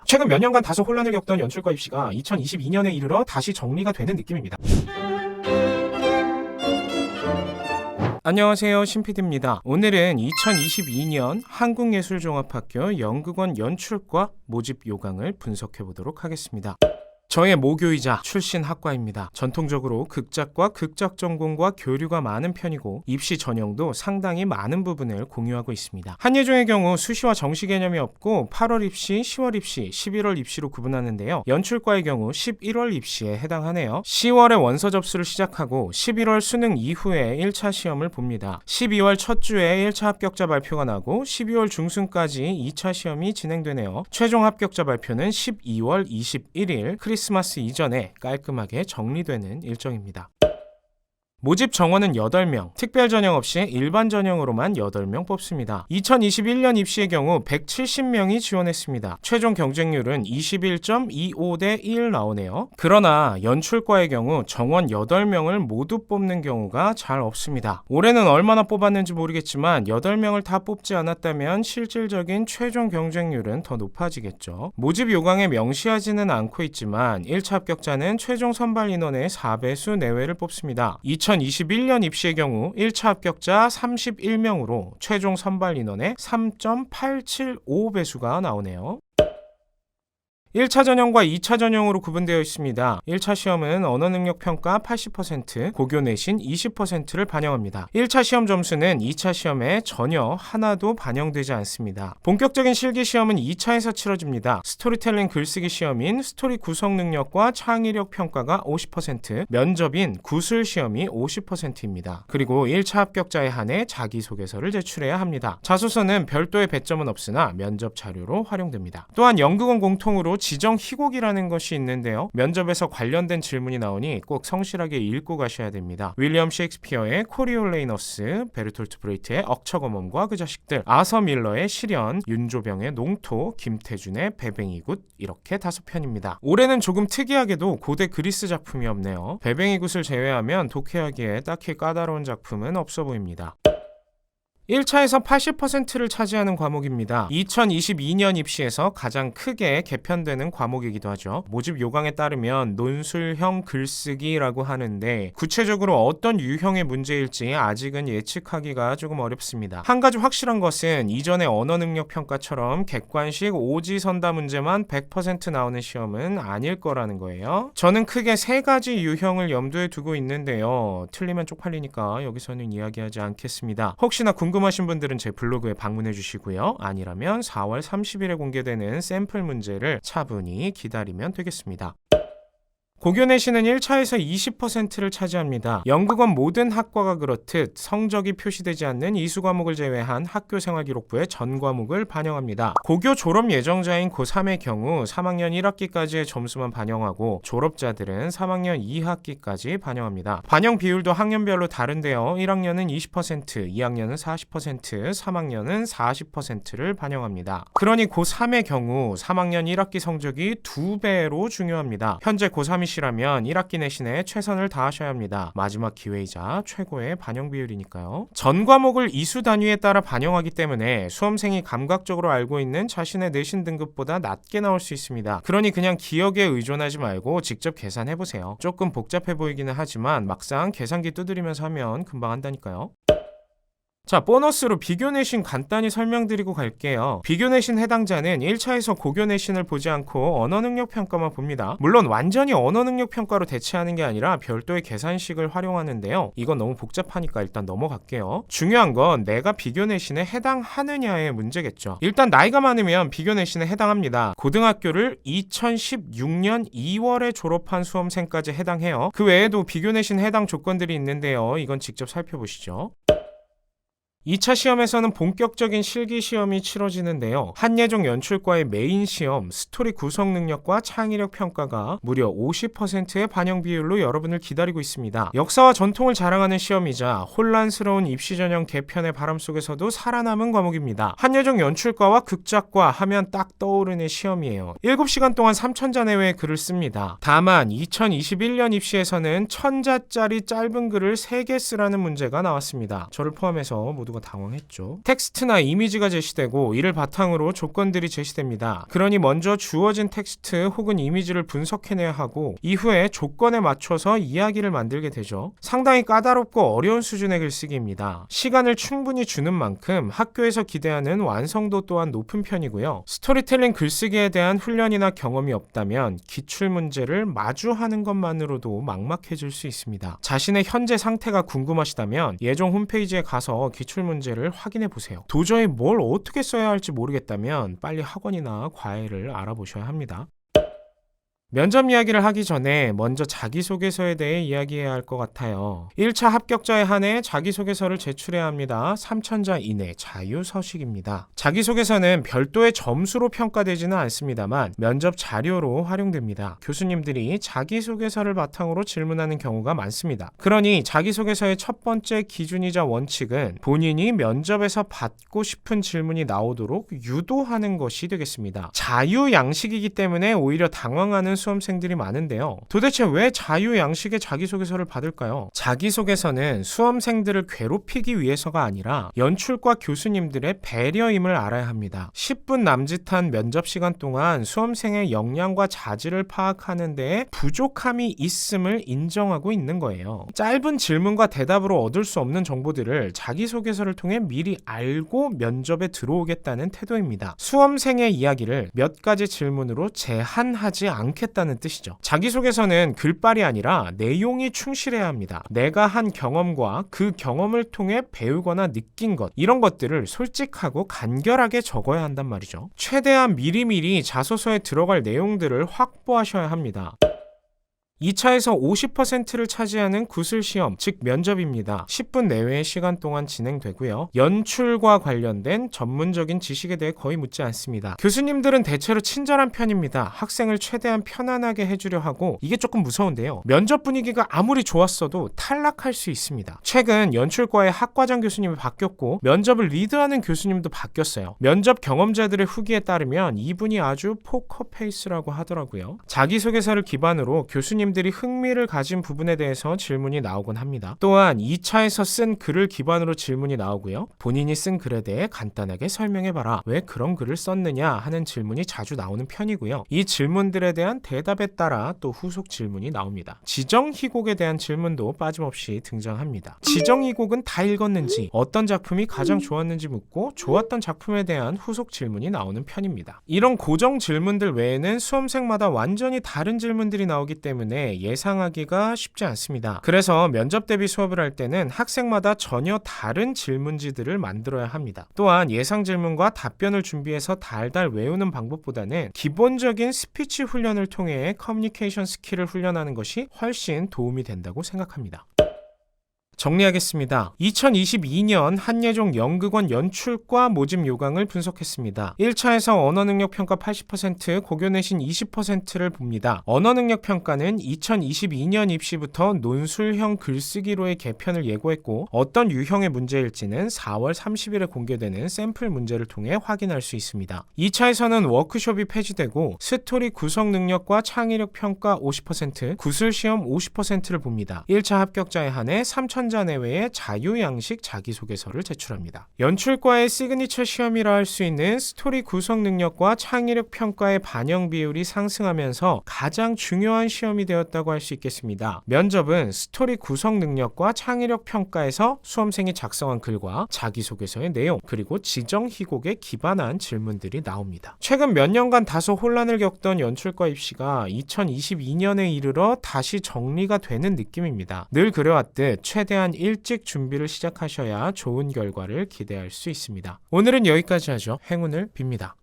최근 몇 년간 다소 혼란을 겪던 연출과 입시가 2022년에 이르러 다시 정리가 되는 느낌입니다. 안녕하세요, 신PD입니다. 오늘은 2022년 한국예술종합학교 연극원 연출과 모집 요강을 분석해 보도록 하겠습니다. 저의 모교이자 출신 학과입니다. 전통적으로 극작과 극작 전공과 교류가 많은 편이고 입시 전형도 상당히 많은 부분을 공유하고 있습니다. 한예종의 경우 수시와 정시 개념이 없고 8월 입시, 10월 입시, 11월 입시로 구분하는데요. 연출과의 경우 11월 입시에 해당하네요. 10월에 원서 접수를 시작하고 11월 수능 이후에 1차 시험을 봅니다. 12월 첫 주에 1차 합격자 발표가 나고 12월 중순까지 2차 시험이 진행되네요. 최종 합격자 발표는 12월 21일 크리스마스 이전에 깔끔하게 정리되는 일정입니다. 모집 정원은 8명, 특별 전형 없이 일반 전형으로만 8명 뽑습니다. 2021년 입시의 경우 170명이 지원했습니다. 최종 경쟁률은 21.25대 1 나오네요. 그러나 연출과의 경우 정원 8명을 모두 뽑는 경우가 잘 없습니다. 올해는 얼마나 뽑았는지 모르겠지만 8명을 다 뽑지 않았다면 실질적인 최종 경쟁률은 더 높아지겠죠. 모집 요강에 명시하지는 않고 있지만 1차 합격자는 최종 선발 인원의 4배수 내외를 뽑습니다. 2021년 입시의 경우 1차 합격자 31명으로 최종 선발 인원의 3.875배수가 나오네요. 1차 전형과 2차 전형으로 구분되어 있습니다. 1차 시험은 언어능력 평가 80%, 고교 내신 20%를 반영합니다. 1차 시험 점수는 2차 시험에 전혀 하나도 반영되지 않습니다. 본격적인 실기 시험은 2차에서 치러집니다. 스토리텔링 글쓰기 시험인 스토리 구성 능력과 창의력 평가가 50%, 면접인 구술 시험이 50%입니다. 그리고 1차 합격자에 한해 자기소개서를 제출해야 합니다. 자소서는 별도의 배점은 없으나 면접 자료로 활용됩니다. 또한 연극원 공통으로 지정 희곡이라는 것이 있는데요. 면접에서 관련된 질문이 나오니 꼭 성실하게 읽고 가셔야 됩니다. 윌리엄 셰익스피어의 코리올레이너스, 베르톨트 브레이트의 억척어멈과 그 자식들, 아서 밀러의 시련, 윤조병의 농토, 김태준의 베뱅이굿, 이렇게 5편입니다. 올해는 조금 특이하게도 고대 그리스 작품이 없네요. 베뱅이굿을 제외하면 독해하기에 딱히 까다로운 작품은 없어 보입니다. 1차에서 80%를 차지하는 과목입니다. 2022년 입시에서 가장 크게 개편되는 과목이기도 하죠. 모집 요강에 따르면 논술형 글쓰기라고 하는데 구체적으로 어떤 유형의 문제일지 아직은 예측하기가 조금 어렵습니다. 한 가지 확실한 것은 이전의 언어능력 평가처럼 객관식 오지선다 문제만 100% 나오는 시험은 아닐 거라는 거예요. 저는 크게 3가지 유형을 염두에 두고 있는데요. 틀리면 쪽팔리니까 여기서는 이야기하지 않겠습니다. 혹시나 궁금하신 분들은 제 블로그에 방문해 주시고요. 아니라면 4월 30일에 공개되는 샘플 문제를 차분히 기다리면 되겠습니다. 고교 내신은 1차에서 20%를 차지합니다. 연극원 모든 학과가 그렇듯 성적이 표시되지 않는 이수 과목을 제외한 학교생활기록부의 전 과목을 반영합니다. 고교 졸업 예정자인 고3의 경우 3학년 1학기까지의 점수만 반영하고 졸업자들은 3학년 2학기까지 반영합니다. 반영 비율도 학년별로 다른데요. 1학년은 20%, 2학년은 40%, 3학년은 40%를 반영합니다. 그러니 고3의 경우 3학년 1학기 성적이 2배로 중요합니다. 현재 고3이 시라면 1학기 내신에 최선을 다하셔야 합니다. 마지막 기회이자 최고의 반영 비율이니까요. 전 과목을 이수 단위에 따라 반영하기 때문에 수험생이 감각적으로 알고 있는 자신의 내신 등급보다 낮게 나올 수 있습니다. 그러니 그냥 기억에 의존하지 말고 직접 계산해보세요. 조금 복잡해 보이기는 하지만 막상 계산기 두드리면서 하면 금방 한다니까요. 자, 보너스로 비교 내신 간단히 설명드리고 갈게요. 비교 내신 해당자는 1차에서 고교 내신을 보지 않고 언어 능력 평가만 봅니다. 물론 완전히 언어 능력 평가로 대체하는 게 아니라 별도의 계산식을 활용하는데요. 이건 너무 복잡하니까 일단 넘어갈게요. 중요한 건 내가 비교 내신에 해당하느냐의 문제겠죠. 일단 나이가 많으면 비교 내신에 해당합니다. 고등학교를 2016년 2월에 졸업한 수험생까지 해당해요. 그 외에도 비교 내신 해당 조건들이 있는데요. 이건 직접 살펴보시죠. 2차 시험에서는 본격적인 실기 시험이 치러지는데요. 한예종 연출과의 메인 시험 스토리 구성 능력과 창의력 평가가 무려 50%의 반영 비율로 여러분을 기다리고 있습니다. 역사와 전통을 자랑하는 시험이자 혼란스러운 입시 전형 개편의 바람 속에서도 살아남은 과목입니다. 한예종 연출과와 극작과 하면 딱 떠오르는 시험이에요. 7시간 동안 3,000자 내외의 글을 씁니다. 다만 2021년 입시에서는 1,000자짜리 짧은 글을 3개 쓰라는 문제가 나왔습니다. 저를 포함해서 모두가 거 당황했죠. 텍스트나 이미지가 제시되고 이를 바탕으로 조건들이 제시됩니다. 그러니 먼저 주어진 텍스트 혹은 이미지를 분석해내야 하고 이후에 조건에 맞춰서 이야기를 만들게 되죠. 상당히 까다롭고 어려운 수준의 글쓰기입니다. 시간을 충분히 주는 만큼 학교에서 기대하는 완성도 또한 높은 편이고요. 스토리텔링 글쓰기에 대한 훈련이나 경험이 없다면 기출문제를 마주하는 것만으로도 막막해질 수 있습니다. 자신의 현재 상태가 궁금하시다면 예종 홈페이지에 가서 기출문제를 확인해 보세요. 도저히 뭘 어떻게 써야 할지 모르겠다면 빨리 학원이나 과외를 알아보셔야 합니다. 면접 이야기를 하기 전에 먼저 자기소개서에 대해 이야기해야 할 것 같아요. 1차 합격자에 한해 자기소개서를 제출해야 합니다. 3,000자 이내 자유서식입니다. 자기소개서는 별도의 점수로 평가되지는 않습니다만 면접 자료로 활용됩니다. 교수님들이 자기소개서를 바탕으로 질문하는 경우가 많습니다. 그러니 자기소개서의 첫 번째 기준이자 원칙은 본인이 면접에서 받고 싶은 질문이 나오도록 유도하는 것이 되겠습니다. 자유양식이기 때문에 오히려 당황하는 수험생들이 많은데요. 도대체 왜 자유양식의 자기소개서를 받을까요? 자기소개서는 수험생들을 괴롭히기 위해서가 아니라 연출과 교수님들의 배려임을 알아야 합니다. 10분 남짓한 면접 시간 동안 수험생의 역량과 자질을 파악하는 데 부족함이 있음을 인정하고 있는 거예요. 짧은 질문과 대답으로 얻을 수 없는 정보들을 자기소개서를 통해 미리 알고 면접에 들어오겠다는 태도입니다. 수험생의 이야기를 몇 가지 질문으로 제한하지 않겠다는 뜻이죠. 자기소개서는 글빨이 아니라 내용이 충실해야 합니다. 내가 한 경험과 그 경험을 통해 배우거나 느낀 것, 이런 것들을 솔직하고 간결하게 적어야 한단 말이죠. 최대한 미리미리 자소서에 들어갈 내용들을 확보하셔야 합니다. 2차에서 50%를 차지하는 구술시험, 즉 면접입니다. 10분 내외의 시간 동안 진행되고요. 연출과 관련된 전문적인 지식에 대해 거의 묻지 않습니다. 교수님들은 대체로 친절한 편입니다. 학생을 최대한 편안하게 해주려 하고 이게 조금 무서운데요. 면접 분위기가 아무리 좋았어도 탈락할 수 있습니다. 최근 연출과의 학과장 교수님이 바뀌었고 면접을 리드하는 교수님도 바뀌었어요. 면접 경험자들의 후기에 따르면 이분이 아주 포커페이스라고 하더라고요. 자기소개서를 기반으로 교수님 들이 흥미를 가진 부분에 대해서 질문이 나오곤 합니다. 또한 2차에서 쓴 글을 기반으로 질문이 나오고요. 본인이 쓴 글에 대해 간단하게 설명해봐라. 왜 그런 글을 썼느냐 하는 질문이 자주 나오는 편이고요. 이 질문들에 대한 대답에 따라 또 후속 질문이 나옵니다. 지정희곡에 대한 질문도 빠짐없이 등장합니다. 지정희곡은 다 읽었는지, 어떤 작품이 가장 좋았는지 묻고 좋았던 작품에 대한 후속 질문이 나오는 편입니다. 이런 고정 질문들 외에는 수험생마다 완전히 다른 질문들이 나오기 때문에 예상하기가 쉽지 않습니다. 그래서 면접 대비 수업을 할 때는 학생마다 전혀 다른 질문지들을 만들어야 합니다. 또한 예상 질문과 답변을 준비해서 달달 외우는 방법보다는 기본적인 스피치 훈련을 통해 커뮤니케이션 스킬을 훈련하는 것이 훨씬 도움이 된다고 생각합니다. 정리하겠습니다. 2022년 한예종 연극원 연출과 모집 요강을 분석했습니다. 1차에서 언어능력평가 80%, 고교내신 20%를 봅니다. 언어능력평가는 2022년 입시부터 논술형 글쓰기로의 개편을 예고했고 어떤 유형의 문제일지는 4월 30일에 공개되는 샘플 문제를 통해 확인할 수 있습니다. 2차에서는 워크숍이 폐지되고 스토리 구성 능력과 창의력 평가 50%, 구술시험 50%를 봅니다. 1차 합격자에 한해 3,000자 내외의 자유양식 자기소개서를 제출합니다. 연출과의 시그니처 시험이라 할 수 있는 스토리 구성 능력과 창의력 평가의 반영 비율이 상승하면서 가장 중요한 시험이 되었다고 할 수 있겠습니다. 면접은 스토리 구성 능력과 창의력 평가에서 수험생이 작성한 글과 자기소개서의 내용, 그리고 지정희곡에 기반한 질문들이 나옵니다. 최근 몇 년간 다소 혼란을 겪던 연출과 입시가 2022년에 이르러 다시 정리가 되는 느낌입니다. 늘 그래왔듯 최대한 일찍 준비를 시작하셔야 좋은 결과를 기대할 수 있습니다. 오늘은 여기까지 하죠. 행운을 빕니다.